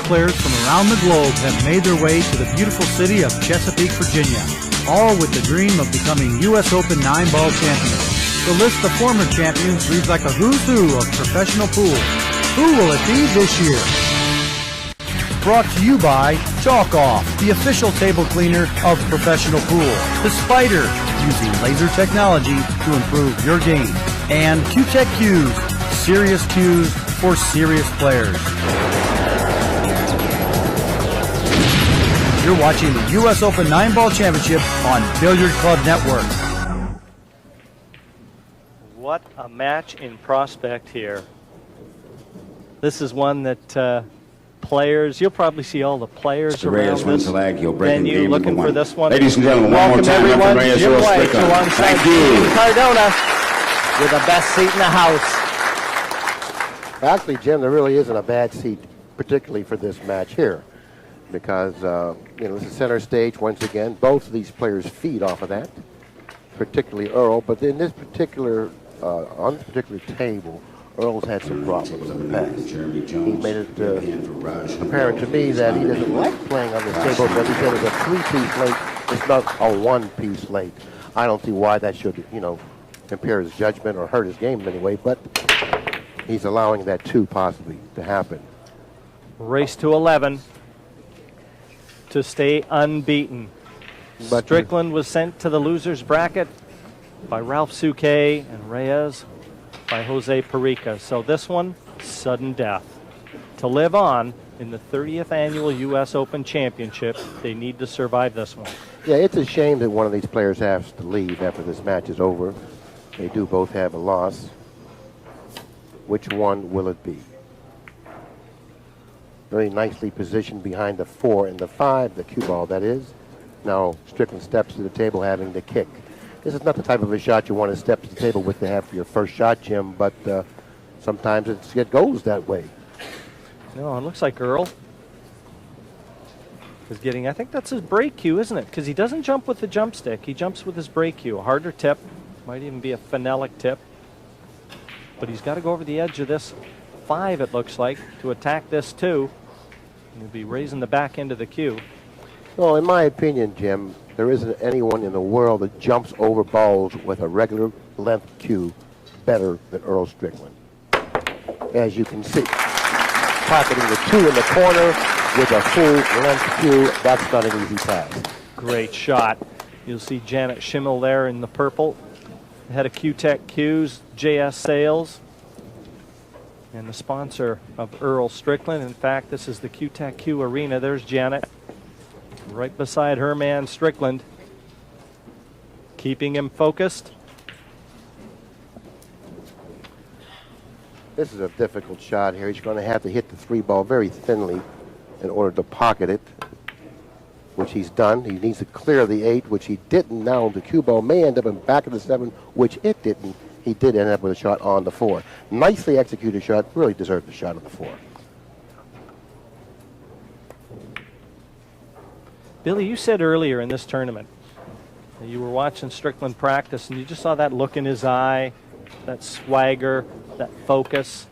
players from around the globe have made their way to the beautiful city of Chesapeake, Virginia, all with the dream of becoming U.S. Open 9-ball champions. The list of former champions reads like a who's who of professional pool. Who will it be this year? Brought to you by Chalk Off, the official table cleaner of professional pool. The Spider, using laser technology to improve your game. And Q-Tech Cues, serious cues for serious players. You're watching the U.S. Open 9-ball championship on Billiard Club Network. What a match in prospect here. This is one that players, you'll probably see all the players around this venue looking for this one. Ladies and gentlemen, welcome everyone. Reyes, Jim Earl White Strickland. alongside Thank you. Cardona with the best seat in the house. Actually, Jim, there really isn't a bad seat, particularly for this match here, because this is center stage once again. Both of these players feed off of that, particularly Earl. But in this particular, on this particular table, Earl's had some problems in the past. He made it apparent to me that he doesn't like playing on this table, but he said it's a three-piece late. It's not a one-piece late. I don't see why that should, impair his judgment or hurt his game in any way, but he's allowing that too possibly to happen. Race to 11 to stay unbeaten. But Strickland was sent to the loser's bracket by Ralph Souquet and Reyes by Jose Perica. So this one, sudden death. To live on in the 30th annual U.S. Open Championship, they need to survive this one. Yeah, it's a shame that one of these players has to leave after this match is over. They do both have a loss. Which one will it be? Very nicely positioned behind the 4 and the 5, the cue ball that is. Now Strickland steps to the table having the kick. This is not the type of a shot you want to step to the table with to have for your first shot, Jim, but sometimes it goes that way. No, it looks like Earl is getting, I think that's his break cue, isn't it? Because he doesn't jump with the jump stick. He jumps with his break cue. A harder tip, might even be a phenolic tip. But he's got to go over the edge of this 5, it looks like, to attack this 2. And he'll be raising the back end of the cue. Well, in my opinion, Jim, there isn't anyone in the world that jumps over balls with a regular length cue better than Earl Strickland. As you can see, pocketing the 2 in the corner with a full length cue, that's not an easy task. Great shot. You'll see Janet Schimmel there in the purple. Head of Q-Tech Cues, JS Sales, and the sponsor of Earl Strickland. In fact, this is the Q-Tech Q Arena. There's Janet, right beside her man Strickland, keeping him focused. This is a difficult shot here. He's going to have to hit the 3 ball very thinly in order to pocket it, which he's done. He needs to clear the 8, which he didn't. Now the cue ball may end up in back of the 7, which it didn't. He did end up with a shot on the 4. Nicely executed shot. Really deserved the shot on the 4. Billy, you said earlier in this tournament that you were watching Strickland practice and you just saw that look in his eye, that swagger, that focus.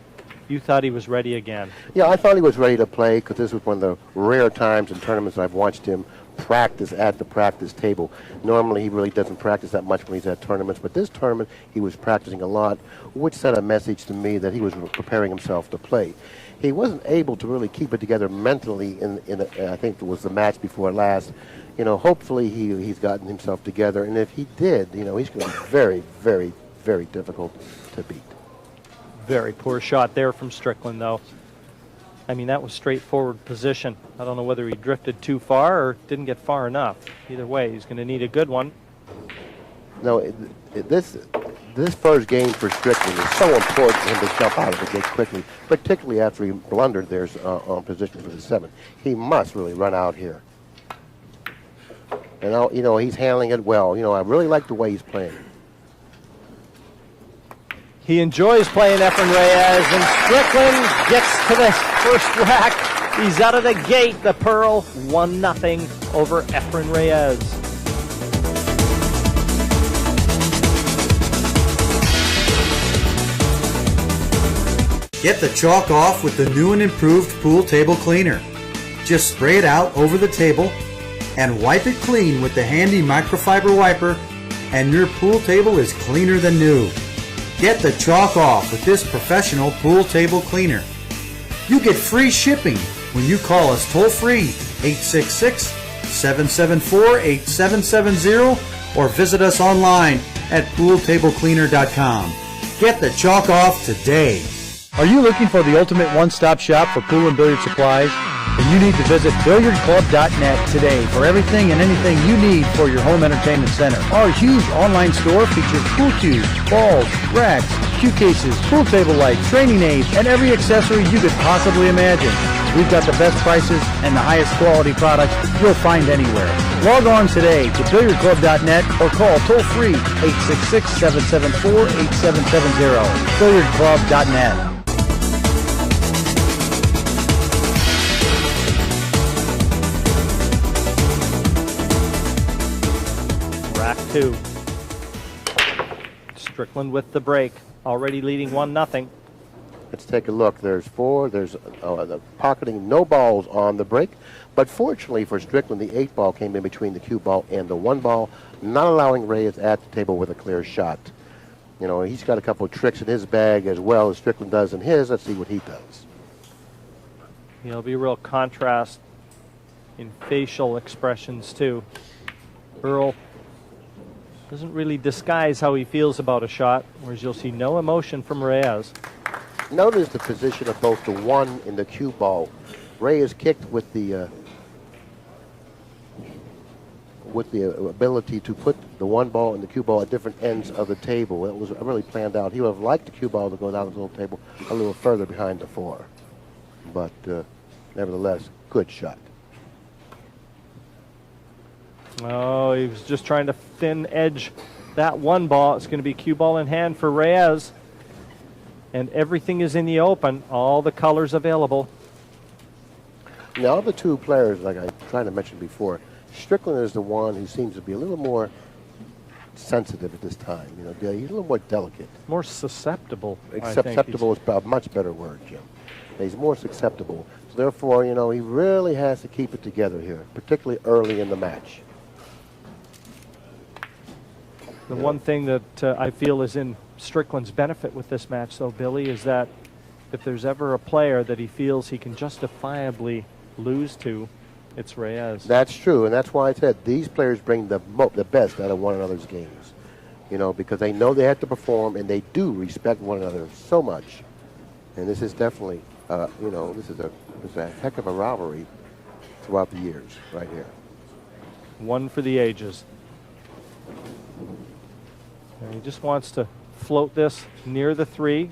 You thought he was ready again. Yeah, I thought he was ready to play because this was one of the rare times in tournaments I've watched him practice at the practice table. Normally he really doesn't practice that much when he's at tournaments, but this tournament he was practicing a lot, which sent a message to me that he was preparing himself to play. He wasn't able to really keep it together mentally in I think it was the match before last. Hopefully he's gotten himself together, and if he did, he's going to be very, very, very difficult to beat. Very poor shot there from Strickland, though. I mean, that was straightforward position. I don't know whether he drifted too far or didn't get far enough. Either way, he's going to need a good one. No, this first game for Strickland is so important for him to jump out of the gate quickly, particularly after he blundered there on position for the 7. He must really run out here. And now, he's handling it well. I really like the way he's playing. He enjoys playing Efren Reyes, and Strickland gets to the first rack. He's out of the gate. The Pearl 1-0 over Efren Reyes. Get the chalk off with the new and improved pool table cleaner. Just spray it out over the table and wipe it clean with the handy microfiber wiper, and your pool table is cleaner than new. Get the chalk off with this professional pool table cleaner. You get free shipping when you call us toll-free 866-774-8770 or visit us online at pooltablecleaner.com. Get the chalk off today. Are you looking for the ultimate one-stop shop for pool and billiard supplies? Then you need to visit billiardclub.net today for everything and anything you need for your home entertainment center. Our huge online store features pool cues, balls, racks, cue cases, pool table lights, training aids, and every accessory you could possibly imagine. We've got the best prices and the highest quality products you'll find anywhere. Log on today to billiardclub.net or call toll-free 866-774-8770. billiardclub.net. Rack 2. Strickland with the break, already leading 1-0. Let's take a look. There's four. There's the pocketing no balls on the break. But fortunately for Strickland, the 8 ball came in between the cue ball and the 1 ball, not allowing Reyes at the table with a clear shot. You know, he's got a couple of tricks in his bag as well as Strickland does in his. Let's see what he does. There'll be real contrast in facial expressions, too. Earl doesn't really disguise how he feels about a shot, whereas you'll see no emotion from Reyes. Notice the position of both the 1 and the cue ball. Reyes kicked with the ability to put the 1 ball and the cue ball at different ends of the table. It was really planned out. He would have liked the cue ball to go down the little table a little further behind the 4. But nevertheless, good shot. Oh, he was just trying to thin edge that 1 ball. It's going to be cue ball in hand for Reyes. And everything is in the open, all the colors available. Now, the 2 players, like I tried to mention before, Strickland is the one who seems to be a little more sensitive at this time. You know, he's a little more delicate. More susceptible. Susceptible is a much better word, Jim. He's more susceptible. So therefore, you know, he really has to keep it together here, particularly early in the match. The one thing that I feel is in Strickland's benefit with this match, though, Billy, is that if there's ever a player that he feels he can justifiably lose to, it's Reyes. That's true, and that's why I said these players bring the best out of one another's games. You know, because they know they have to perform, and they do respect one another so much. And this is definitely, you know, this is a heck of a rivalry throughout the years, right here. One for the ages. And he just wants to float this near the 3.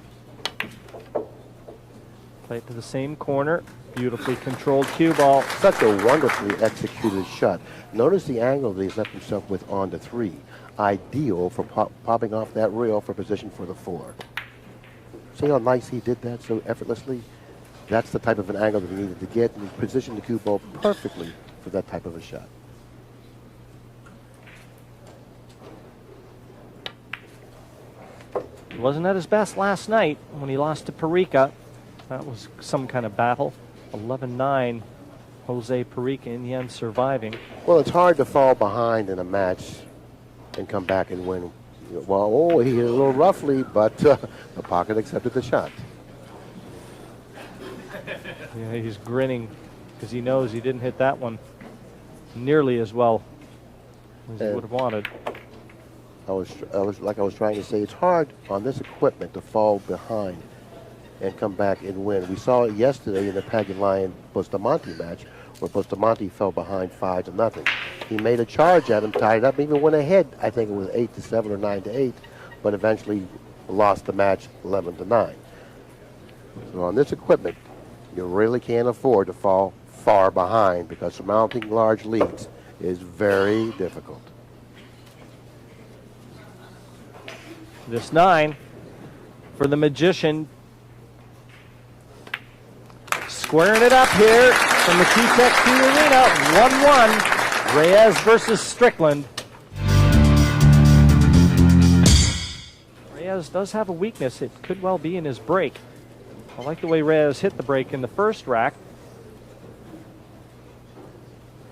Play it to the same corner. Beautifully controlled cue ball. Such a wonderfully executed shot. Notice the angle that he's left himself with on the 3. Ideal for popping off that rail for position for the 4. See how nice he did that so effortlessly? That's the type of an angle that he needed to get, and he positioned the cue ball perfectly for that type of a shot. He wasn't at his best last night when he lost to Perica. That was some kind of battle. 11-9, Jose Perica in the end surviving. Well, it's hard to fall behind in a match and come back and win. Well, he hit a little roughly, but the pocket accepted the shot. Yeah, he's grinning because he knows he didn't hit that one nearly as well as he would have wanted. I was trying to say, it's hard on this equipment to fall behind and come back and win. We saw it yesterday in the Pagan Lion Bustamante match, where Bustamante fell behind 5-0. He made a charge at him, tied up, even went ahead. I think it was 8-7 or 9-8, but eventually lost the match 11-9. So on this equipment, you really can't afford to fall far behind, because surmounting large leads is very difficult. This 9 for the Magician. Squaring it up here from the T-Tech Key Arena. 1-1. Reyes versus Strickland. Reyes does have a weakness. It could well be in his break. I like the way Reyes hit the break in the first rack.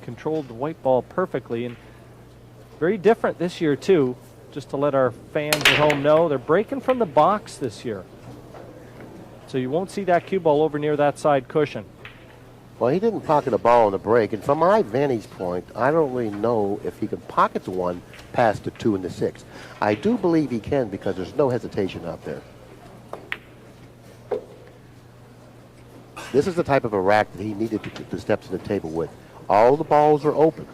controlled the white ball perfectly, and very different this year too. Just to let our fans at home know, they're breaking from the box this year. So you won't see that cue ball over near that side cushion. Well, he didn't pocket a ball on the break, and from my vantage point, I don't really know if he can pocket the 1 past the 2 and the 6. I do believe he can because there's no hesitation out there. This is the type of a rack that he needed to step to the table with. All the balls are open.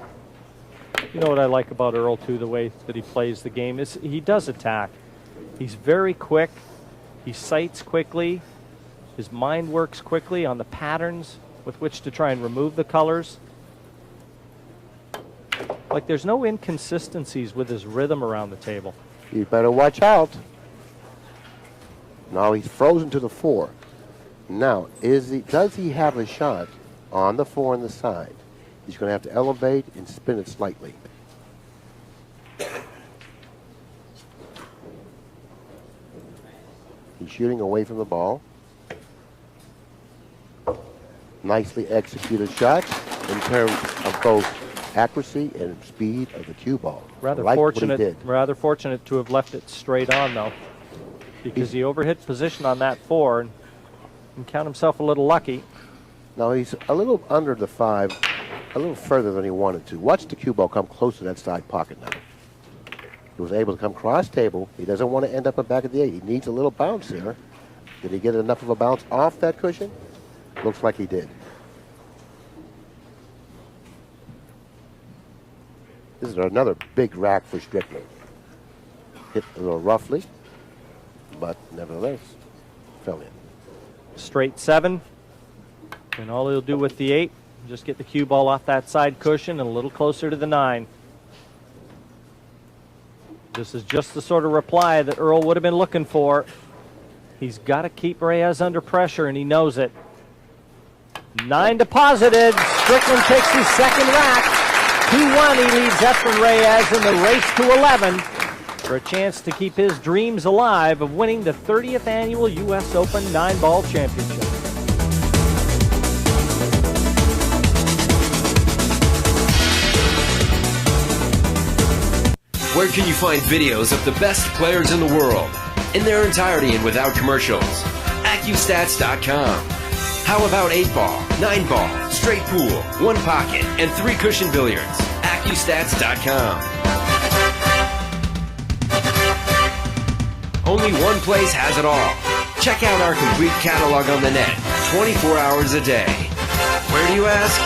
You know what I like about Earl, too, the way that he plays the game, is he does attack. He's very quick. He sights quickly. His mind works quickly on the patterns with which to try and remove the colors. Like, there's no inconsistencies with his rhythm around the table. You better watch out. Now he's frozen to the 4. Now, does he have a shot on the 4 on the side? He's going to have to elevate and spin it slightly. He's shooting away from the ball. Nicely executed shots in terms of both accuracy and speed of the cue ball. Rather like fortunate to have left it straight on, though, because he overhit position on that 4 and count himself a little lucky. Now he's a little under the 5, a little further than he wanted to. Watch the cue ball come close to that side pocket now. He was able to come cross table. He doesn't want to end up at back of the 8. He needs a little bounce here. Did he get enough of a bounce off that cushion? Looks like he did. This is another big rack for Strickland. Hit a little roughly, but nevertheless, fell in. Straight 7. And all he'll do with the 8, just get the cue ball off that side cushion and a little closer to the 9. This is just the sort of reply that Earl would have been looking for. He's got to keep Reyes under pressure, and he knows it. 9 deposited. Strickland takes his second rack. 2-1, he leads Efren Reyes in the race to 11 for a chance to keep his dreams alive of winning the 30th annual U.S. Open 9-ball championship. Where can you find videos of the best players in the world in their entirety and without commercials? AccuStats.com. How about 8-ball, 9-ball, straight pool, 1 pocket, and 3 cushion billiards? AccuStats.com. Only one place has it all. Check out our complete catalog on the net, 24 hours a day. Where do you ask?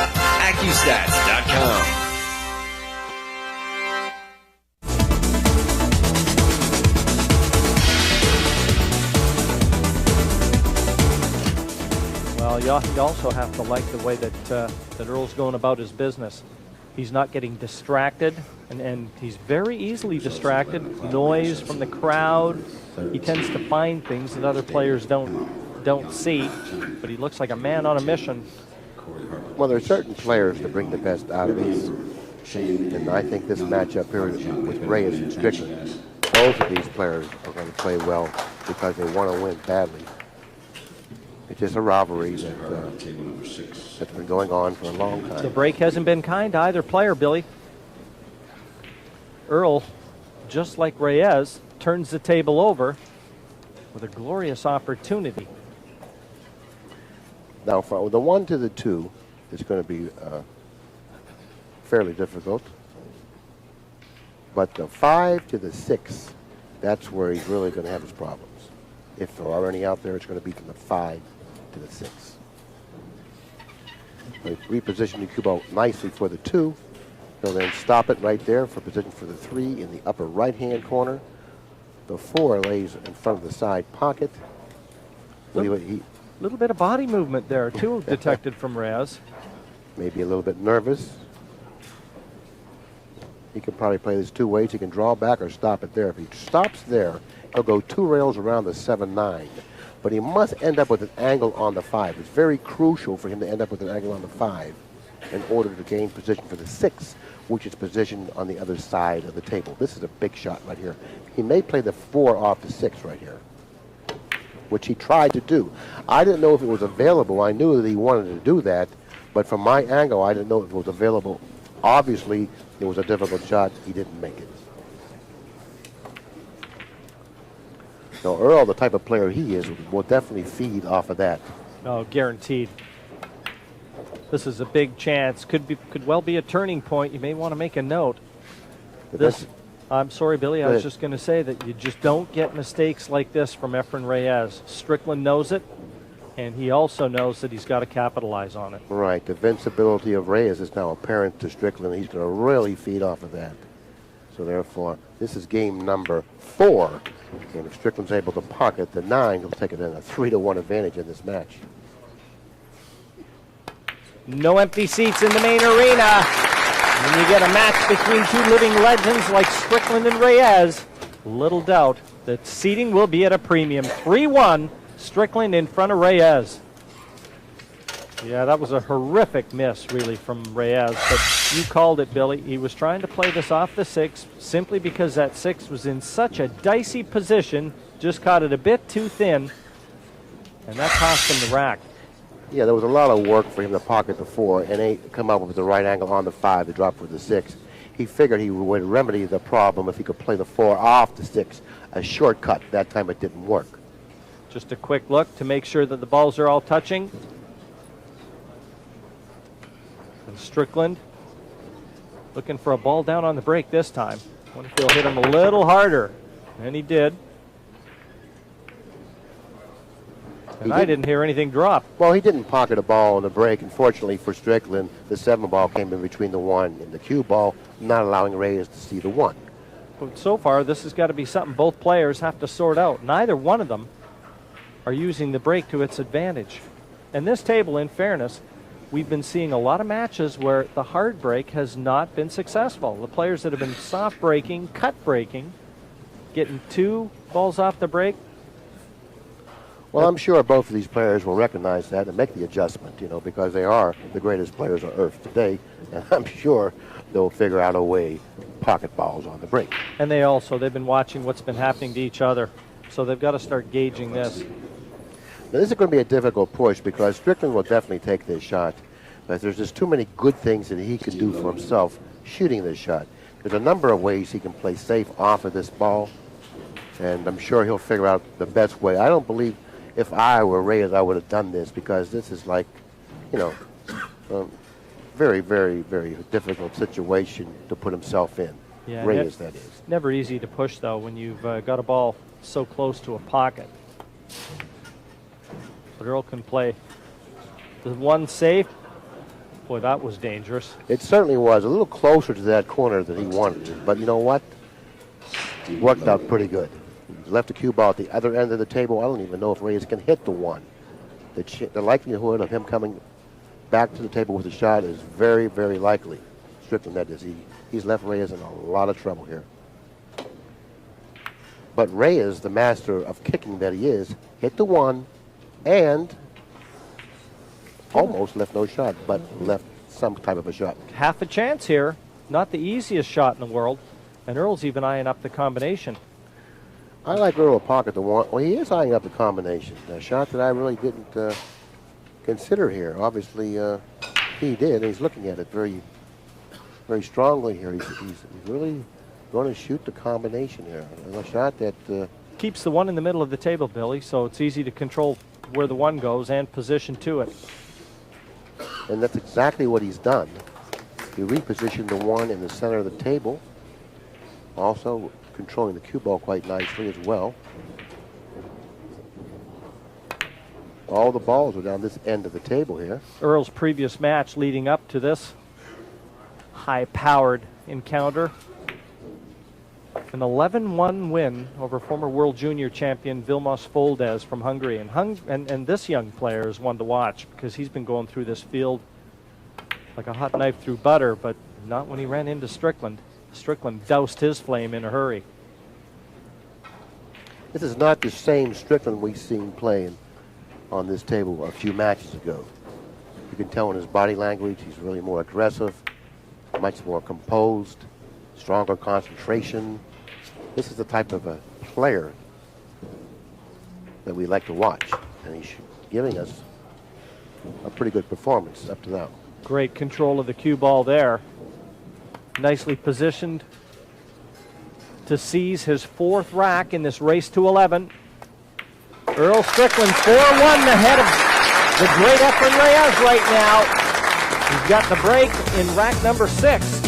AccuStats.com. You also have to like the way that Earl's going about his business. He's not getting distracted, and he's very easily distracted. Noise from the crowd. He tends to find things that other players don't see, but he looks like a man on a mission. Well, there are certain players that bring the best out of these, and I think this matchup here with Reyes and Strickland, both of these players are going to play well because they want to win badly. It's just a rivalry that's been going on for a long time. The break hasn't been kind to either player, Billy. Earl, just like Reyes, turns the table over with a glorious opportunity. Now, for the 1 to the 2, it's going to be fairly difficult. But the 5 to the 6, that's where he's really going to have his problems. If there are any out there, it's going to be from the 5 to the 6. They reposition the cue ball nicely for the 2. He'll then stop it right there for position for the 3 in the upper right-hand corner. The 4 lays in front of the side pocket. Little bit of body movement there, too, detected from Reyes. Maybe a little bit nervous. He could probably play this 2 ways. He can draw back or stop it there. If he stops there, he'll go 2 rails around the 7-9. But he must end up with an angle on the 5. It's very crucial for him to end up with an angle on the 5 in order to gain position for the 6, which is positioned on the other side of the table. This is a big shot right here. He may play the 4 off the 6 right here, which he tried to do. I didn't know if it was available. I knew that he wanted to do that, but from my angle, I didn't know if it was available Obviously, it was a difficult shot. He didn't make it. So Earl, the type of player he is, will definitely feed off of that. Oh, guaranteed. This is a big chance. Could well be a turning point. You may want to make a note. I'm sorry, Billy. I was just going to say that you just don't get mistakes like this from Efren Reyes. Strickland knows it, and he also knows that he's got to capitalize on it. Right. The invincibility of Reyes is now apparent to Strickland. He's going to really feed off of that. So therefore, this is game number 4. And if Strickland's able to pocket the 9, he'll take it in a 3-1 advantage in this match. No empty seats in the main arena. When you get a match between two living legends like Strickland and Reyes, little doubt that seating will be at a premium. 3-1, Strickland in front of Reyes. Yeah, that was a horrific miss, really, from Reyes. But you called it, Billy. He was trying to play this off the 6 simply because that 6 was in such a dicey position. Just caught it a bit too thin, and that cost him the rack. Yeah, there was a lot of work for him to pocket the 4 and come up with the right angle on the 5 to drop for the 6. He figured he would remedy the problem if he could play the 4 off the 6. A shortcut. That time it didn't work. Just a quick look to make sure that the balls are all touching. And Strickland looking for a ball down on the break this time. I wonder if he'll hit him a little harder. And he did. And I didn't hear anything drop. Well, he didn't pocket a ball on the break. Unfortunately for Strickland, the 7 ball came in between the 1 and the cue ball, not allowing Reyes to see the 1. But so far, this has got to be something both players have to sort out. Neither one of them are using the break to its advantage. And this table, in fairness, we've been seeing a lot of matches where the hard break has not been successful. The players that have been soft breaking, cut breaking, getting 2 balls off the break. Well, I'm sure both of these players will recognize that and make the adjustment, because they are the greatest players on earth today. And I'm sure they'll figure out a way to pocket balls on the break. And they've been watching what's been happening to each other. So they've got to start gauging this. Now, this is going to be a difficult push because Strickland will definitely take this shot. But there's just too many good things that he can do for himself shooting this shot. There's a number of ways he can play safe off of this ball. And I'm sure he'll figure out the best way. I don't believe if I were Reyes, I would have done this because this is like, very, very, very difficult situation to put himself in. Yeah, Reyes, that is. Never easy to push, though, when you've got a ball so close to a pocket. But Earl can play the 1 safe. Boy, that was dangerous. It certainly was. A little closer to that corner than he wanted it. But you know what? It worked out pretty good. He left the cue ball at the other end of the table. I don't even know if Reyes can hit the 1. The likelihood of him coming back to the table with a shot is very, very likely. Strickland, that is. He's left Reyes in a lot of trouble here. But Reyes, the master of kicking that he is, hit the 1 and almost left no shot, but left some type of a shot. Half a chance here. Not the easiest shot in the world. And Earl's even eyeing up the combination. I like Earl to pocket the 1. Well, he is eyeing up the combination. A shot that I really didn't consider here. Obviously, he did. He's looking at it very, very strongly here. He's really going to shoot the combination here. A shot that keeps the 1 in the middle of the table, Billy, so it's easy to control where the 1 goes and position to it. And that's exactly what he's done. He repositioned the 1 in the center of the table. Also controlling the cue ball quite nicely as well. All the balls are down this end of the table here. Earl's previous match leading up to this high-powered encounter. An 11-1 win over former World Junior champion Vilmos Foldes from Hungary. And this young player is one to watch because he's been going through this field like a hot knife through butter, but not when he ran into Strickland. Strickland doused his flame in a hurry. This is not the same Strickland we've seen playing on this table a few matches ago. You can tell in his body language he's really more aggressive, much more composed, stronger concentration. This is the type of a player that we like to watch, and he's giving us a pretty good performance up to now. Great control of the cue ball there. nicely positioned to seize his 4th rack in this race to 11. Earl Strickland 4-1 ahead of the great Efren Reyes right now. He's got the break in rack number 6.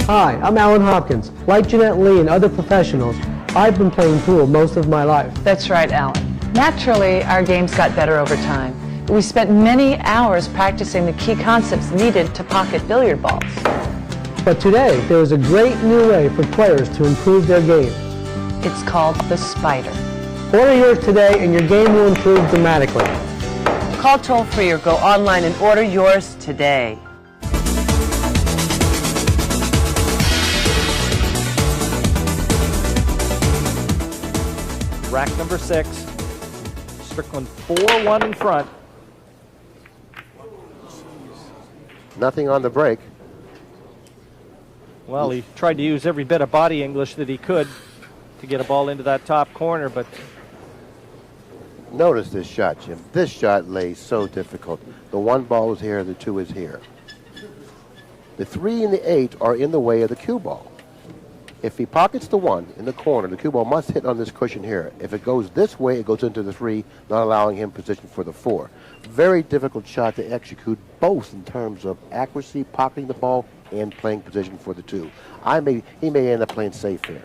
Hi, I'm Alan Hopkins. Like Jeanette Lee and other professionals, I've been playing pool most of my life. That's right, Alan. Naturally, our games got better over time. But we spent many hours practicing the key concepts needed to pocket billiard balls. But today, there is a great new way for players to improve their game. It's called the Spider. Order yours today and your game will improve dramatically. Call toll-free or go online and order yours today. Rack number 6. Strickland 4-1 in front. Nothing on the break. Well, he tried to use every bit of body English that he could to get a ball into that top corner, but Notice this shot, Jim. This shot lays so difficult. The 1 ball is here, the 2 is here. The 3 and the 8 are in the way of the cue ball. If he pockets the 1 in the corner, the cue ball must hit on this cushion here. If it goes this way, it goes into the 3, not allowing him position for the 4. Very difficult shot to execute, both in terms of accuracy, pocketing the ball, and playing position for the 2. He may end up playing safe here.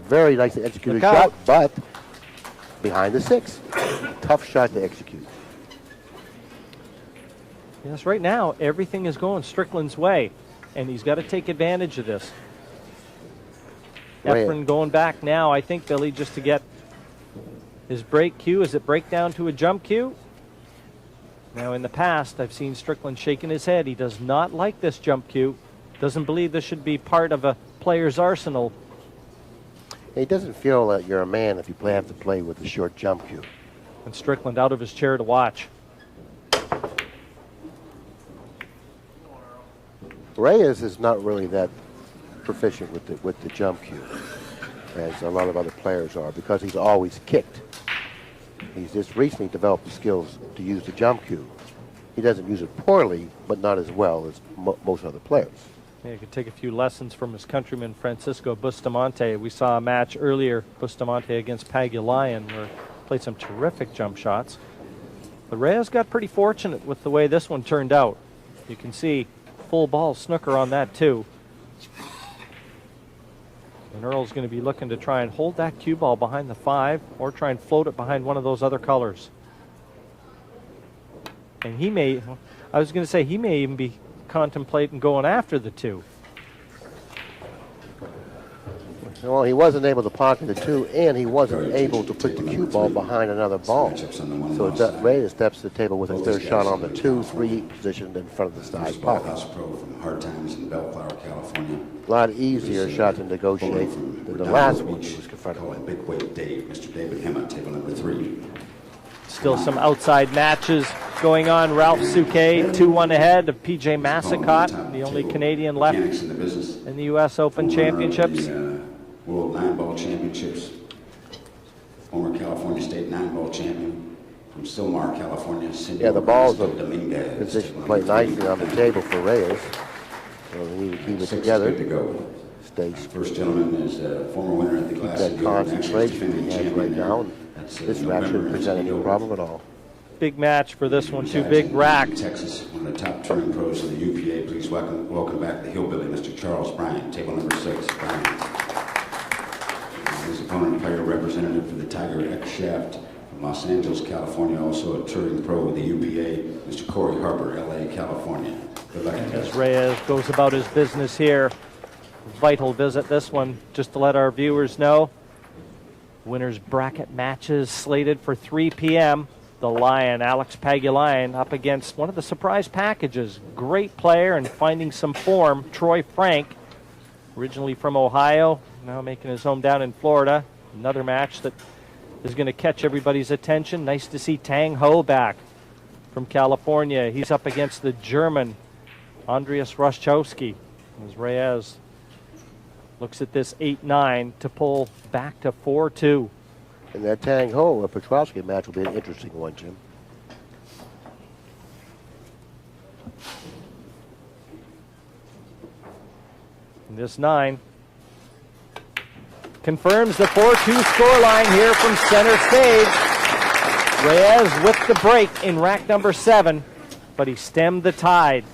Very nicely executed shot, but behind the 6. Tough shot to execute. yes, right now everything is going Strickland's way, and he's got to take advantage of this. Efren going back now, I think, Billy, just to get his break cue. Is it break down to a jump cue? Now, in the past, I've seen Strickland shaking his head. He does not like this jump cue. Doesn't believe this should be part of a player's arsenal. He doesn't feel that you're a man if you have to play with a short jump cue. And Strickland out of his chair to watch. Reyes is not really that proficient with the jump cue, as a lot of other players are, because he's always kicked. He's just recently developed the skills to use the jump cue. He doesn't use it poorly, but not as well as most other players. Yeah, he could take a few lessons from his countryman Francisco Bustamante. We saw a match earlier, Bustamante against Pagulayan, where he played some terrific jump shots. But Reyes got pretty fortunate with the way this one turned out. You can see full ball snooker on that too. And Earl's going to be looking to try and hold that cue ball behind the 5 or try and float it behind one of those other colors. And he may, I was going to say, he may even be contemplating going after the 2. Well, he wasn't able to pocket the 2, and he wasn't able to put the cue ball behind another ball. So Reyes steps to the table with a third shot on the 2-3 positioned in front of the side pocket. A lot easier shot to negotiate than the last one he was confronted with. Big weight Dave, Mr. David Hema, table number 3. Still some outside matches going on. Ralph Souque 2-1 ahead of PJ Massicott, the only Canadian left in the U.S. Open Championships. World 9-ball championships. Former California State 9-ball champion from Silmar, California. Yeah, the balls are positioned to play nicely on the table for Reyes. So we need to keep it together. Good to go. Stay First gentleman is former winner at the keep Glass that concentration he has right now. This rack shouldn't present any problem at all. Big match for this one, too. Big rack. Texas, one of the top touring pros of the UPA. Please welcome back the hillbilly, Mr. Charles Bryant, table number 6. Bryant. His opponent, player representative for the Tiger X Shaft from Los Angeles, California, also a touring pro with the UPA, Mr. Corey Harper, LA, California. Good luck. As Reyes goes about his business here. Vital visit, this one, just to let our viewers know. Winners bracket matches slated for 3 p.m. The Lion, Alex Pagulayan, up against one of the surprise packages. Great player and finding some form, Troy Frank, originally from Ohio, now making his home down in Florida. Another match that is going to catch everybody's attention. Nice to see Tang Ho back from California. He's up against the German, Andreas Roszkowski. As Reyes looks at this 8-9 to pull back to 4-2. And that Tang Ho or Petrowski match will be an interesting one, Jim. And this 9 confirms the 4-2 scoreline here from center stage. Reyes with the break in rack number 7, but he stemmed the tide.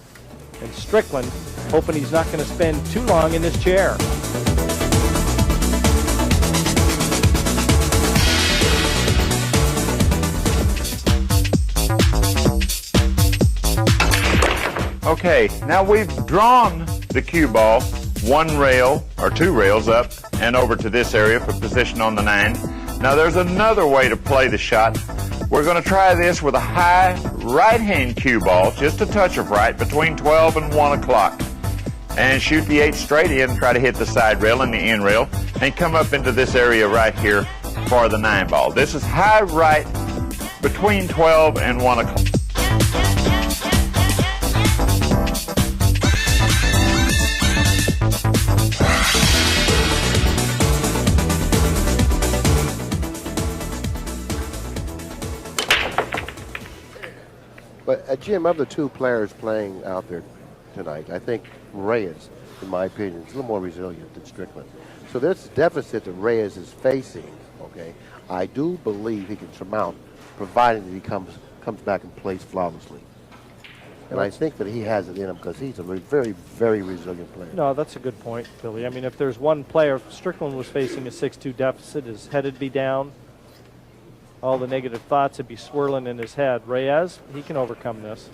And Strickland hoping he's not going to spend too long in this chair. Okay, now we've drawn the cue ball 1 rail or 2 rails up and over to this area for position on the 9. Now there's another way to play the shot. We're going to try this with a high right-hand cue ball, just a touch of right, between 12 and 1 o'clock. And shoot the 8 straight in, try to hit the side rail and the end rail, and come up into this area right here for the 9 ball. This is high right between 12 and 1 o'clock. But Jim, of the 2 players playing out there tonight, I think Reyes, in my opinion, is a little more resilient than Strickland. So this deficit that Reyes is facing, okay, I do believe he can surmount, providing that he comes back and plays flawlessly. And I think that he has it in him because he's a very, very resilient player. No, that's a good point, Billy. I mean, if there's one player, if Strickland was facing a 6-2 deficit, his head would be down. All the negative thoughts would be swirling in his head. Reyes, he can overcome this.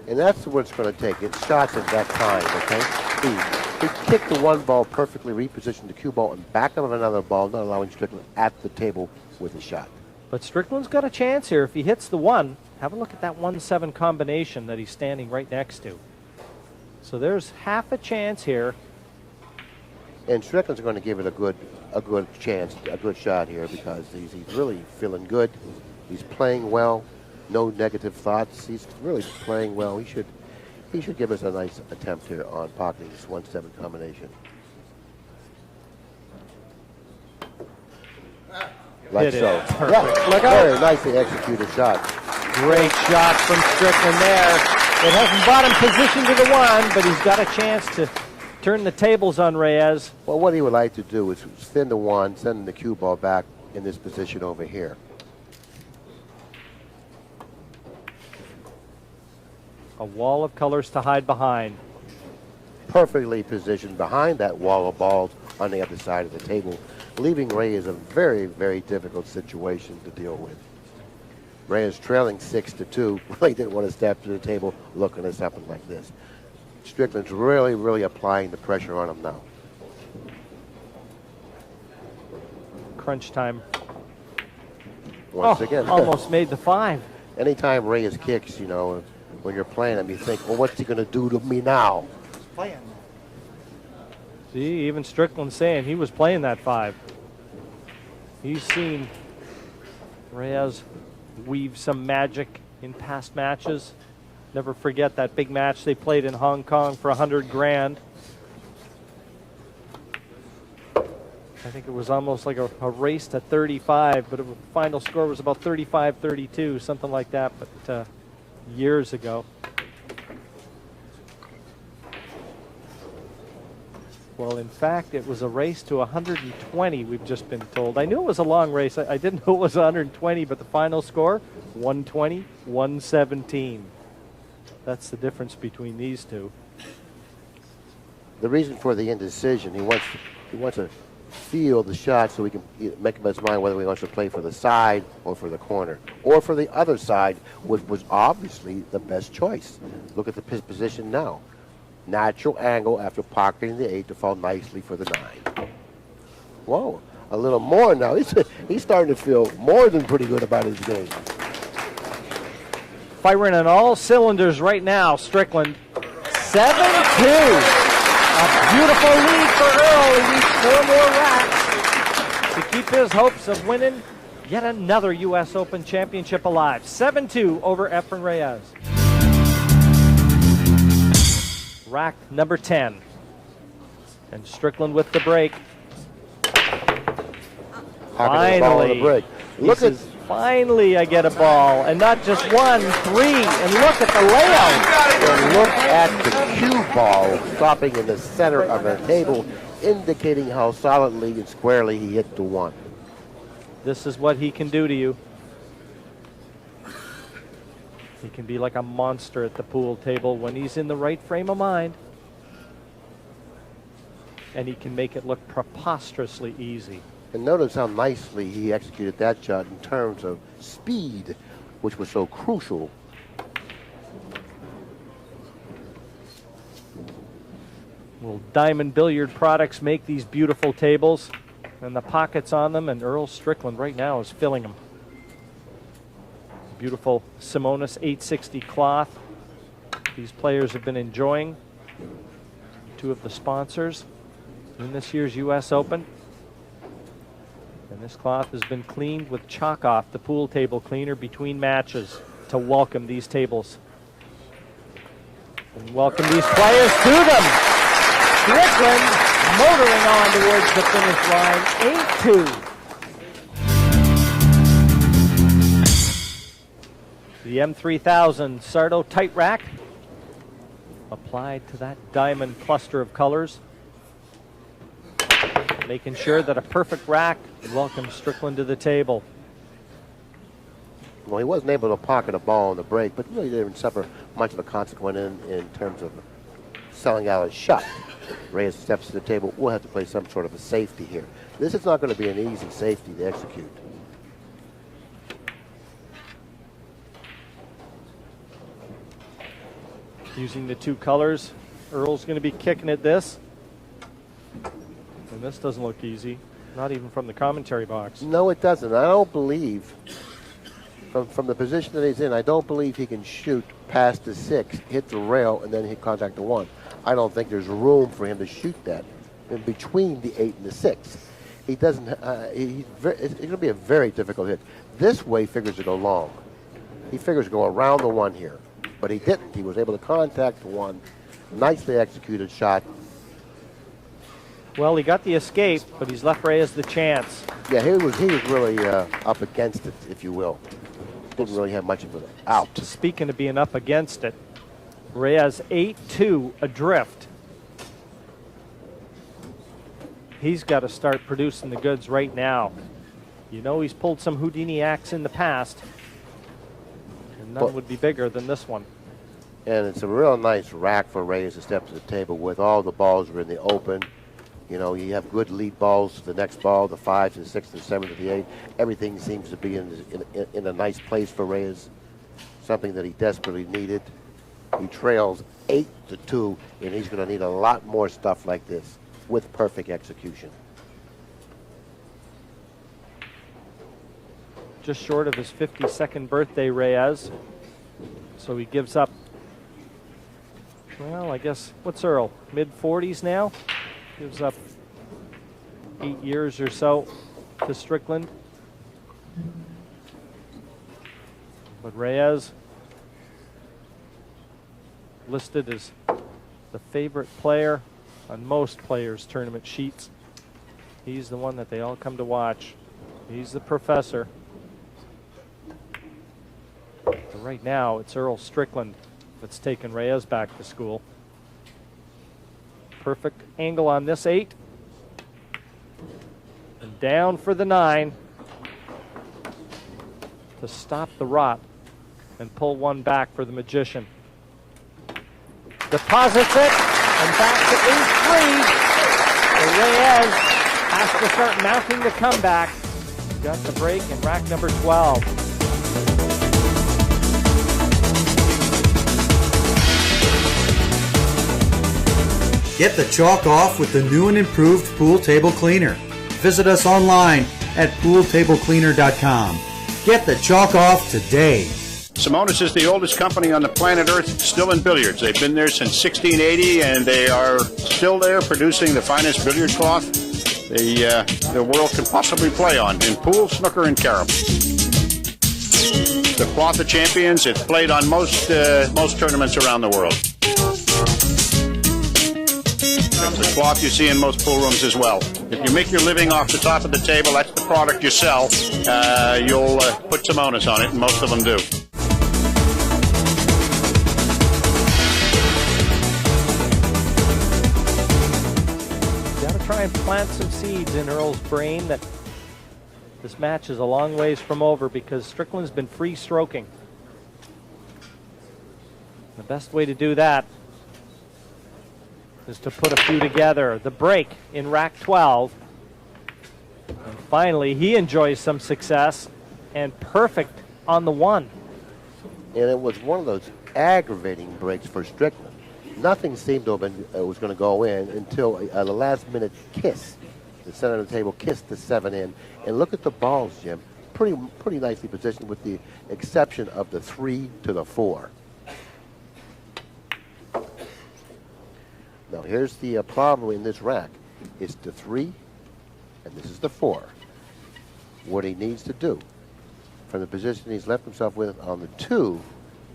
And that's what it's going to take. It's shots at that time, okay? He kicked the 1 ball perfectly, repositioned the cue ball, and back up another ball, not allowing Strickland at the table with a shot. But Strickland's got a chance here. If he hits the 1, have a look at that 1-7 combination that he's standing right next to. So there's half a chance here. And Strickland's going to give it a good chance, a good shot here because he's really feeling good. He's playing well, no negative thoughts. He's really playing well. He should give us a nice attempt here on pocketing this 1-7 combination. Like Hit so. it. Perfect. Yeah, Look out. very nicely executed shot. Great shot from Strickland there. It hasn't brought him position to the 1, but he's got a chance to turn the tables on Reyes. Well, what he would like to do is spin the 1, send the cue ball back in this position over here. A wall of colors to hide behind. Perfectly positioned behind that wall of balls on the other side of the table, leaving Reyes a very, very difficult situation to deal with. Reyes trailing 6-2, really didn't want to step to the table looking at something like this. Strickland's really, really applying the pressure on him now. Crunch time. Once again. Almost made the 5. Anytime Reyes kicks, you know, when you're playing him, you think, well, what's he going to do to me now? See, even Strickland saying he was playing that 5. He's seen Reyes weave some magic in past matches. Never forget that big match they played in Hong Kong for $100,000. I think it was almost like a race to 35, but the final score was about 35-32, something like that, but years ago. Well, in fact, it was a race to 120, we've just been told. I knew it was a long race. I didn't know it was 120, but the final score, 120, 117. That's the difference between these two. The reason for the indecision, he wants to feel the shot so he can make up his mind whether he wants to play for the side or for the corner or for the other side, which was obviously the best choice. Look at his position now. Natural angle after pocketing the 8 to fall nicely for the 9. Whoa, a little more now. He's starting to feel more than pretty good about his game. Firing on all cylinders right now, Strickland. 7-2. A beautiful lead for Earl. He needs 4 more racks to keep his hopes of winning yet another U.S. Open Championship alive. 7-2 over Efren Reyes. Rack number 10. And Strickland with the break. Pocketing the ball on the break. Finally I get a ball, and not just 1, 3, and look at the layout. And look at the cue ball stopping in the center of the table, indicating how solidly and squarely he hit the 1. This is what he can do to you. He can be like a monster at the pool table when he's in the right frame of mind. And he can make it look preposterously easy. And notice how nicely he executed that shot in terms of speed, which was so crucial. Well, Diamond Billiard Products make these beautiful tables, and the pockets on them, and Earl Strickland right now is filling them. Beautiful Simonis 860 cloth. These players have been enjoying. 2 of the sponsors in this year's U.S. Open. And this cloth has been cleaned with Chalk Off, the pool table cleaner, between matches to welcome these tables. And welcome these players to them. Strickland motoring on towards the finish line, 8-2. The M3000 Sardo tight rack applied to that diamond cluster of colors, making sure that a perfect rack welcomes Strickland to the table. Well, he wasn't able to pocket a ball on the break, but really didn't suffer much of a consequence in terms of selling out his shot. Reyes steps to the table. We'll have to play some sort of a safety here. This is not going to be an easy safety to execute. Using the 2 colors, Earl's going to be kicking at this. And this doesn't look easy, not even from the commentary box. No, it doesn't. I don't believe, from the position that he's in, I don't believe he can shoot past the 6, hit the rail, and then hit contact the 1. I don't think there's room for him to shoot that in between the 8 and the 6. He doesn't. It's going to be a very difficult hit. This way figures to go long. He figures to go around the 1 here, but he didn't. He was able to contact the 1. Nicely executed shot. Well, he got the escape, but he's left Reyes the chance. Yeah, he was really up against it, if you will. Didn't really have much of an out. Speaking of being up against it, Reyes 8-2 adrift. He's got to start producing the goods right now. You know he's pulled some Houdini acts in the past, and none would be bigger than this one. And it's a real nice rack for Reyes to step to the table with. All the balls are in the open. You know, you have good lead balls to the next ball, the 5 to the 6 to the 7 to the 8. Everything seems to be in a nice place for Reyes, something that he desperately needed. He trails 8-2, and he's going to need a lot more stuff like this with perfect execution. Just short of his 52nd birthday, Reyes. So he gives up, well, I guess, what's Earl? Mid-40s now? Gives up 8 years or so to Strickland. But Reyes listed as the favorite player on most players' tournament sheets. He's the one that they all come to watch. He's the professor. But right now, it's Earl Strickland that's taken Reyes back to school. Perfect angle on this 8. And down for the 9 to stop the rot and pull one back for the Magician. Deposits it, and back to 8-3. So Reyes has to start mounting the comeback. Got the break in rack number 12. Get the chalk off with the new and improved Pool Table Cleaner. Visit us online at pooltablecleaner.com. Get the chalk off today. Simonis is the oldest company on the planet Earth still in billiards. They've been there since 1680, and they are still there producing the finest billiard cloth the world can possibly play on in pool, snooker, and carom. The cloth of champions, it's played on most tournaments around the world. The the cloth you see in most pool rooms as well. If you make your living off the top of the table, that's the product you sell, you'll put some onus on it, and most of them do. Got to try and plant some seeds in Earl's brain that this match is a long ways from over because Strickland's been free stroking. The best way to do that is to put a few together. The break in rack 12. And finally, he enjoys some success and perfect on the 1. And it was one of those aggravating breaks for Strickland. Nothing seemed to have been was going to go in until the last minute kiss. The center of the table kissed the 7 in. And look at the balls, Jim. Pretty nicely positioned with the exception of the 3 to the 4. Now here's the problem in this rack. It's the 3 and this is the 4. What he needs to do from the position he's left himself with on the 2,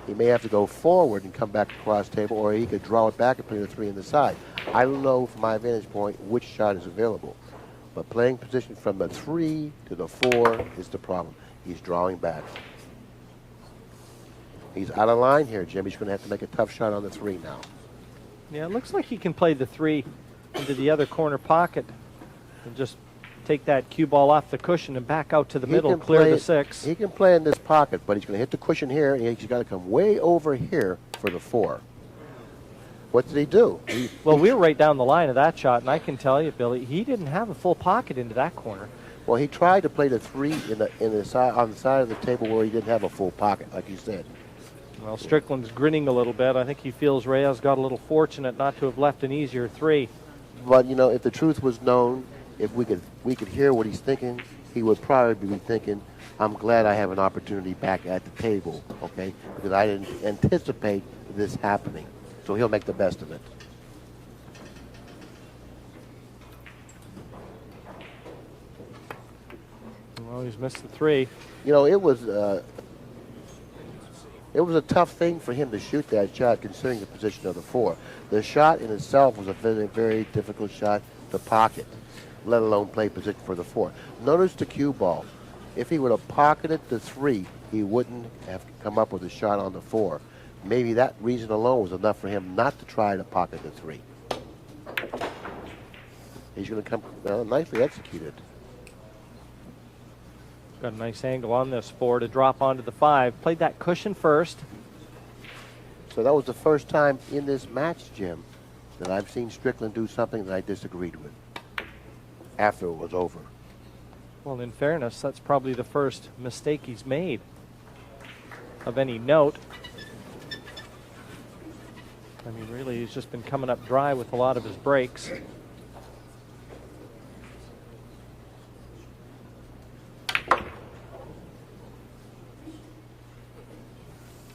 he may have to go forward and come back across table, or he could draw it back and play the 3 on the side. I don't know from my vantage point which shot is available. But playing position from the 3 to the 4 is the problem. He's drawing back. He's out of line here, Jim. He's going to have to make a tough shot on the 3 now. Yeah, it looks like he can play the 3 into the other corner pocket and just take that cue ball off the cushion and back out to the middle, clear the 6. He can play in this pocket, but he's going to hit the cushion here, and he's got to come way over here for the 4. What did he do? Well, we were right down the line of that shot, and I can tell you, Billy, he didn't have a full pocket into that corner. Well, he tried to play the 3 in the side on the side of the table where he didn't have a full pocket, like you said. Well, Strickland's grinning a little bit. I think he feels Reyes got a little fortunate not to have left an easier 3. But you know, if the truth was known, if we could hear what he's thinking, he would probably be thinking, "I'm glad I have an opportunity back at the table, okay? Because I didn't anticipate this happening." So he'll make the best of it. Well, he's missed the 3. You know, it was a tough thing for him to shoot that shot, considering the position of the 4. The shot in itself was a very, very difficult shot to pocket, let alone play position for the 4. Notice the cue ball. If he would have pocketed the 3, he wouldn't have come up with a shot on the 4. Maybe that reason alone was enough for him not to try to pocket the 3. He's going to come nicely executed. Got a nice angle on this 4 to drop onto the 5. Played that cushion first. So that was the first time in this match, Jim, that I've seen Strickland do something that I disagreed with after it was over. Well, in fairness, that's probably the first mistake he's made of any note. I mean, really, he's just been coming up dry with a lot of his breaks.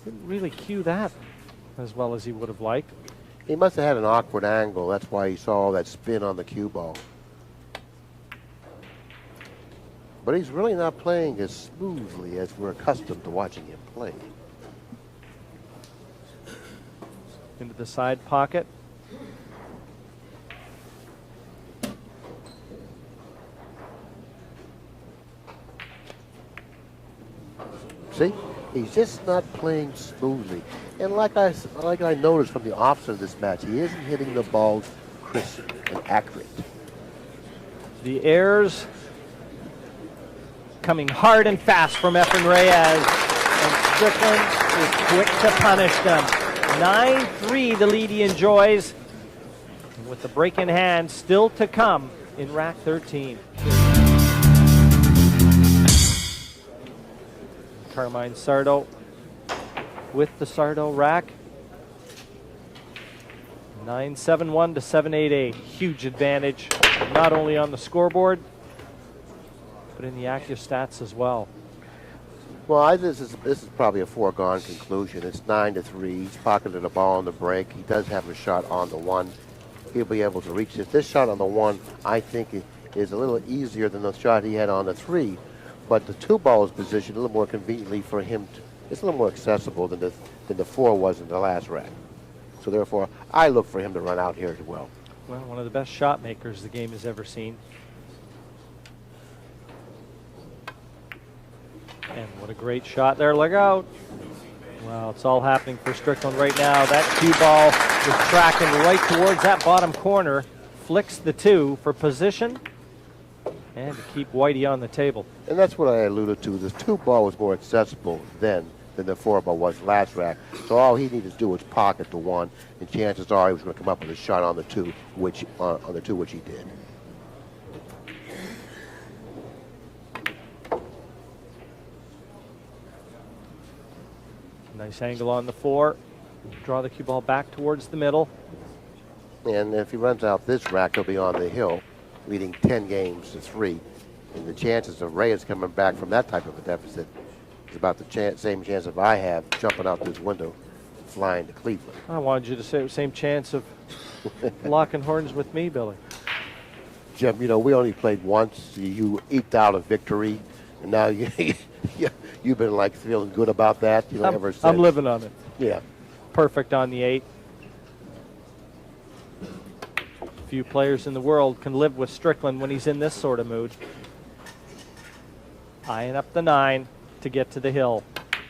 Didn't really cue that as well as he would have liked. He must have had an awkward angle. That's why he saw all that spin on the cue ball. But he's really not playing as smoothly as we're accustomed to watching him play. Into the side pocket. See? He's just not playing smoothly. And like I noticed from the offset of this match, he isn't hitting the balls crisp and accurate. The airs coming hard and fast from Efren Reyes. And Strickland is quick to punish them. 9-3 the lead he enjoys. And with the break in hand still to come in rack 13. Carmine Sardo with the Sardo rack. 9-7-1 to 7-8-8. Huge advantage, not only on the scoreboard, but in the active stats as well. Well, this is probably a foregone conclusion. It's 9-3. He's pocketed a ball on the break. He does have a shot on the 1. He'll be able to reach it. This shot on the 1, I think, is a little easier than the shot he had on the 3. But the 2 ball is positioned a little more conveniently for him. It's a little more accessible than the 4 was in the last rack. So therefore, I look for him to run out here as well. Well, one of the best shot makers the game has ever seen. And what a great shot there. Look out. Well, it's all happening for Strickland right now. That cue ball is tracking right towards that bottom corner. Flicks the 2 for position and to keep Whitey on the table. And that's what I alluded to. The 2 ball was more accessible then than the 4 ball was last rack. So all he needed to do was pocket the 1, and chances are he was going to come up with a shot on the 2, which he did. Nice angle on the 4. Draw the cue ball back towards the middle. And if he runs out this rack, he'll be on the hill, leading 10 games to 3. And the chances of Reyes coming back from that type of a deficit is about the same chance of I have jumping out this window, flying to Cleveland. I wanted you to say the same chance of locking horns with me, Billy. Jim, you know, we only played once. You eked out a victory, and now you've been like feeling good about that. You know, ever since. I'm living on it. Yeah. Perfect on the 8. Few players in the world can live with Strickland when he's in this sort of mood. Eyeing up the 9 to get to the hill.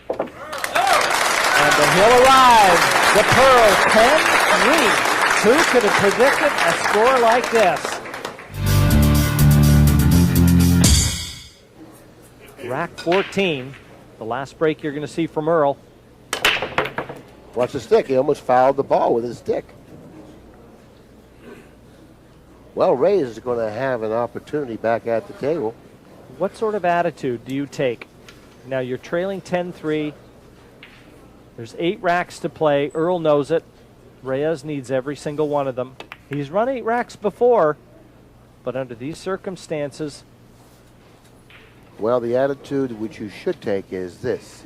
And the hill arrives. The Pearls 10-3. Who could have predicted a score like this? Rack 14. The last break you're going to see from Earl. Watch the stick. He almost fouled the ball with his stick. Well, Reyes is going to have an opportunity back at the table. What sort of attitude do you take? Now you're trailing 10-3. There's 8 racks to play. Earl knows it. Reyes needs every single one of them. He's run 8 racks before, but under these circumstances. Well, the attitude which you should take is this.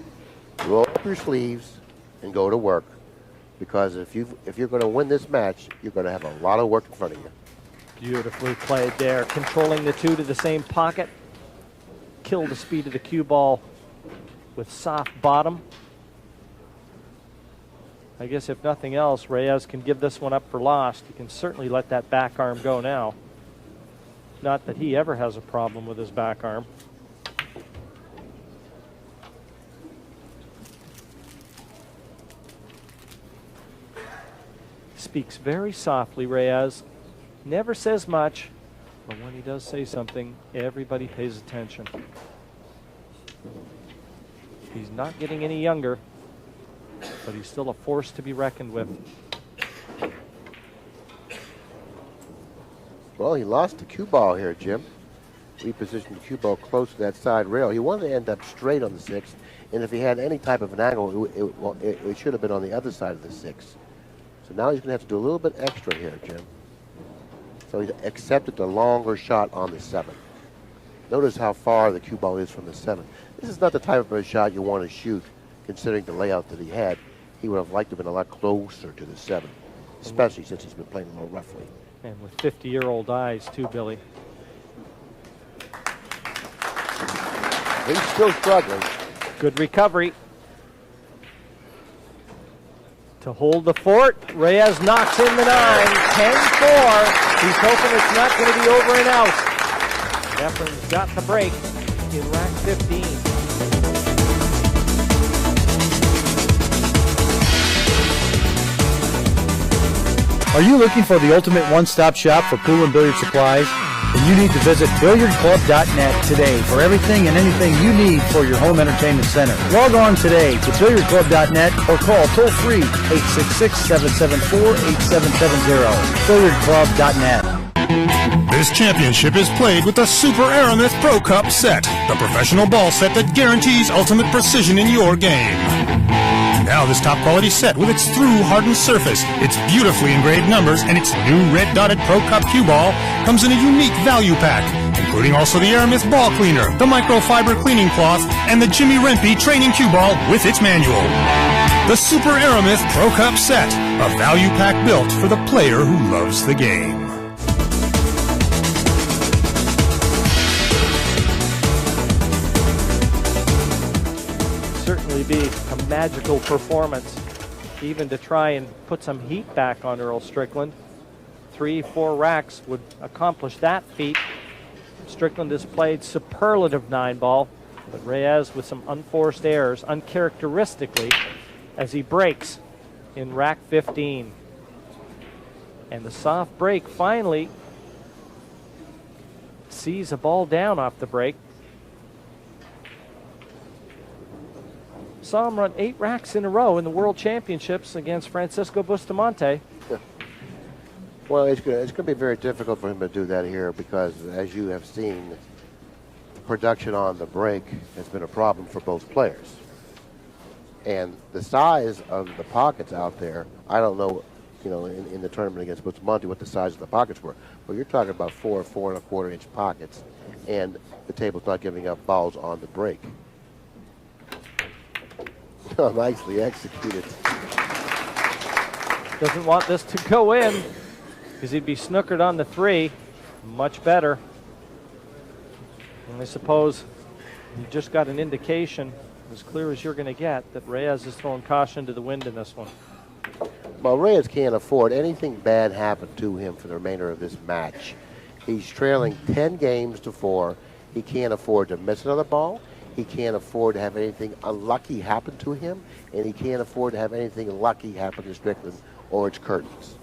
Roll up your sleeves and go to work. Because if you're going to win this match, you're going to have a lot of work in front of you. Beautifully played there. Controlling the 2 to the same pocket. Kill the speed of the cue ball with soft bottom. I guess if nothing else, Reyes can give this one up for lost. He can certainly let that back arm go now. Not that he ever has a problem with his back arm. Speaks very softly, Reyes. Never says much, but when he does say something, everybody pays attention. He's not getting any younger, but he's still a force to be reckoned with. Well, he lost the cue ball here, Jim. Repositioned the cue ball close to that side rail. He wanted to end up straight on the 6th, and if he had any type of an angle, it should have been on the other side of the 6th. So now he's going to have to do a little bit extra here, Jim. So he accepted the longer shot on the 7. Notice how far the cue ball is from the 7. This is not the type of a shot you want to shoot, considering the layout that he had. He would have liked to have been a lot closer to the 7, especially since he's been playing a little roughly. And with 50-year-old eyes, too, Billy. He's still struggling. Good recovery. To hold the fort, Reyes knocks in the 9, 10-4. He's hoping it's not going to be over and out. Efren's got the break in rack 15. Are you looking for the ultimate one-stop shop for pool and billiard supplies? Then you need to visit billiardclub.net today for everything and anything you need for your home entertainment center. Log on today to billiardclub.net or call toll-free 866-774-8770. Billiardclub.net. This championship is played with the Super Aramith Pro Cup set, the professional ball set that guarantees ultimate precision in your game. Now this top quality set with its through hardened surface, its beautifully engraved numbers, and its new red dotted Pro Cup cue ball comes in a unique value pack, including also the Aramith ball cleaner, the microfiber cleaning cloth, and the Jimmy Rempe training cue ball with its manual. The Super Aramith Pro Cup set, a value pack built for the player who loves the game. Certainly be a magical performance, even to try and put some heat back on Earl Strickland. 3-4 racks would accomplish that feat. Strickland has played superlative 9-ball, but Reyes with some unforced errors, uncharacteristically, as he breaks in rack 15. And the soft break finally sees a ball down off the break. Saw him run 8 racks in a row in the World Championships against Francisco Bustamante. Yeah. Well, it's going to be very difficult for him to do that here because, as you have seen, the production on the break has been a problem for both players. And the size of the pockets out there, I don't know, in the tournament against Bustamante what the size of the pockets were. But you're talking about 4.25 inch pockets, and the table's not giving up balls on the break. Nicely executed. Doesn't want this to go in because he'd be snookered on the 3. Much better. And I suppose you just got an indication, as clear as you're going to get, that Reyes is throwing caution to the wind in this one. Well, Reyes can't afford anything bad happen to him for the remainder of this match. He's trailing 10 games to 4. He can't afford to miss another ball. He can't afford to have anything unlucky happen to him. And he can't afford to have anything lucky happen to Strickland or its curtains.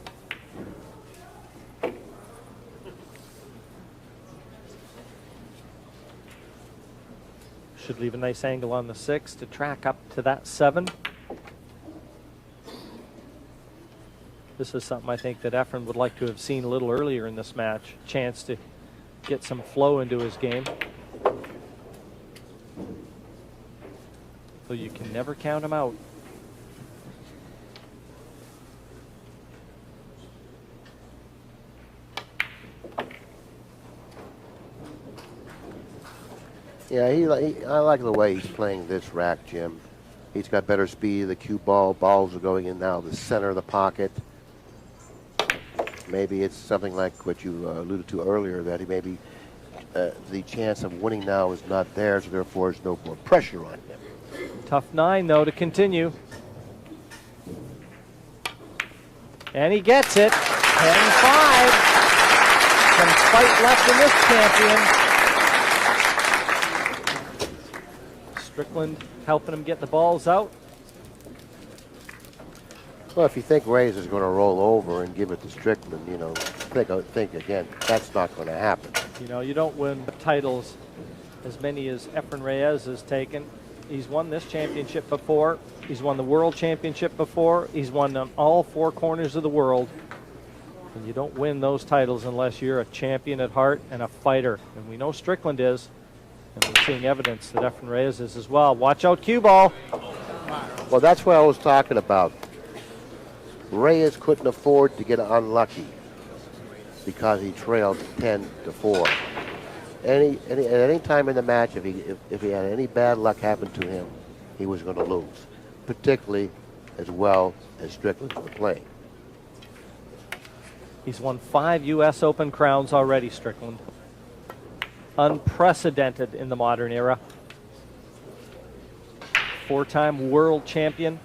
Should leave a nice angle on the 6 to track up to that 7. This is something I think that Efren would like to have seen a little earlier in this match. Chance to get some flow into his game. So you can never count him out. Yeah, I like the way he's playing this rack, Jim. He's got better speed of the cue ball. Balls are going in now the center of the pocket. Maybe it's something like what you alluded to earlier, that he maybe the chance of winning now is not there, so therefore there's no more pressure on him. Tough 9, though, to continue. And he gets it. 10-5. Some fight left in this champion. Strickland helping him get the balls out. Well, if you think Reyes is going to roll over and give it to Strickland, think again. That's not going to happen. You don't win titles as many as Efren Reyes has taken. He's won this championship before. He's won the World Championship before. He's won on all 4 corners of the world. And you don't win those titles unless you're a champion at heart and a fighter. And we know Strickland is. And we're seeing evidence that Efren Reyes is as well. Watch out, cue ball. Well, that's what I was talking about. Reyes couldn't afford to get unlucky because he trailed 10-4. At any time in the match, if he had any bad luck happen to him, he was going to lose, particularly as well as Strickland was playing. He's won 5 U.S. Open crowns already, Strickland. Unprecedented in the modern era. 4-time world champion.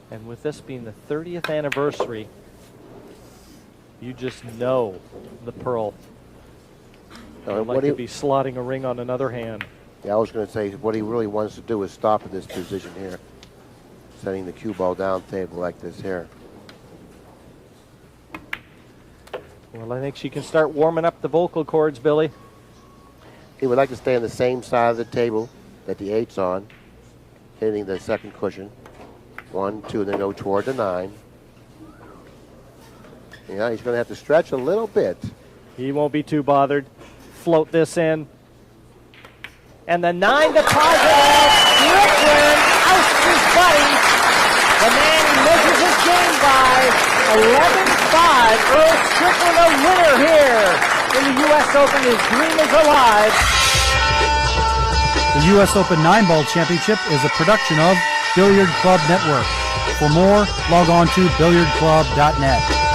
And with this being the 30th anniversary, you just know the Pearl would like to be slotting a ring on another hand. Yeah, I was going to say what he really wants to do is stop in this position here, setting the cue ball down table like this here. Well, I think she can start warming up the vocal cords, Billy. He would like to stay on the same side of the table that the 8's on, hitting the second cushion. 1, 2, and then go toward the 9. Yeah, he's going to have to stretch a little bit. He won't be too bothered. Float this in. And the 9 deposit out. Strickland ousts his buddy. The man he measures his game by. 11-5. Earl Strickland a winner here in the U.S. Open. His dream is alive. The U.S. Open 9-Ball Championship is a production of Billiard Club Network. For more, log on to billiardclub.net.